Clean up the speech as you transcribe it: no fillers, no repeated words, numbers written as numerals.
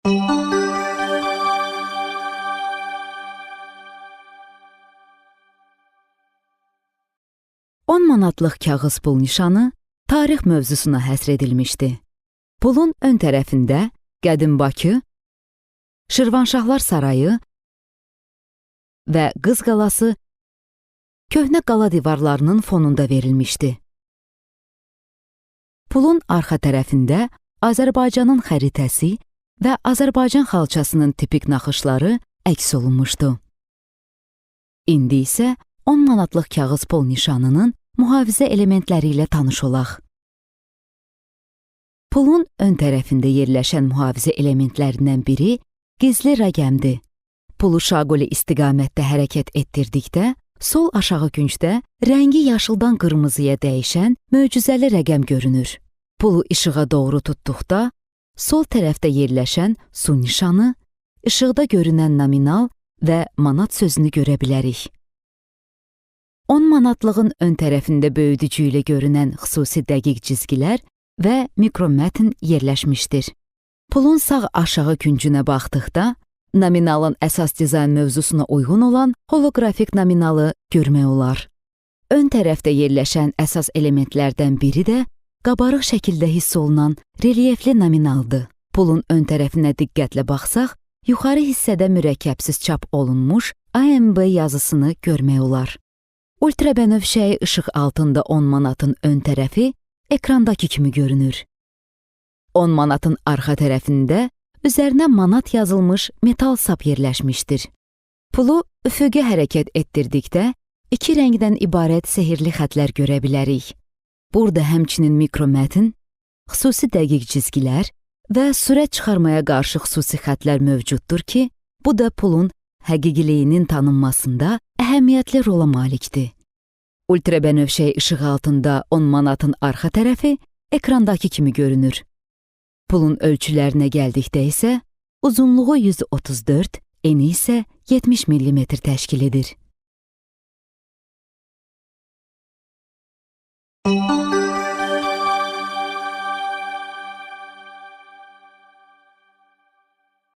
10 manatlıq kağız pul nişanı tarix mövzusuna həsr edilmişdi. Pulun ön tərəfində qədim Bakı, Şirvanşahlar Sarayı və Qız Qalası köhnə qala divarlarının fonunda verilmişdi. Pulun arxa tərəfində Azərbaycanın xəritəsi və Azərbaycan xalçasının tipik naxışları əks olunmuşdu. İndi isə 10 manatlıq kağız pul nişanının mühafizə elementləri ilə tanış olaq. Pulun ön tərəfində yerləşən mühafizə elementlərindən biri gizli rəqəmdir. Pulu şaquli istiqamətdə hərəkət etdirdikdə, sol aşağı küncdə rəngi yaşıldan qırmızıya dəyişən möcüzəli rəqəm görünür. Pulu işığa doğru tutduqda, sol tərəfdə yerləşən su nişanı, işıqda görünən nominal və manat sözünü görə bilərik. 10 manatlığın ön tərəfində böyüdücü ilə görünən xüsusi dəqiq cizgilər və mikromətn yerləşmişdir. Pulun sağ aşağı küncünə baxdıqda, nominalın əsas dizayn mövzusuna uyğun olan holoqrafik nominalı görmək olar. Ön tərəfdə yerləşən əsas elementlərdən biri də qabarıq şəkildə hiss olunan relyefli nominaldır. Pulun ön tərəfinə diqqətlə baxsaq, yuxarı hissədə mürəkkəbsiz çap olunmuş AMB yazısını görmək olar. Ultrabənövşəyi işıq altında 10 manatın ön tərəfi ekrandakı kimi görünür. 10 manatın arxa tərəfində üzərinə manat yazılmış metal sap yerləşmişdir. Pulu üfüqə hərəkət etdirdikdə iki rəngdən ibarət sehirli xətlər görə bilərik. Burada həmçinin mikromətn, xüsusi dəqiq cizgilər və sürət çıxarmaya qarşı xüsusi xətlər mövcuddur ki, bu da pulun həqiqiliyinin tanınmasında əhəmiyyətli rola malikdir. Ultrabənövşəyi işıq altında 10 manatın arxa tərəfi ekrandakı kimi görünür. Pulun ölçülərinə gəldikdə isə uzunluğu 134, eni isə 70 mm təşkil edir.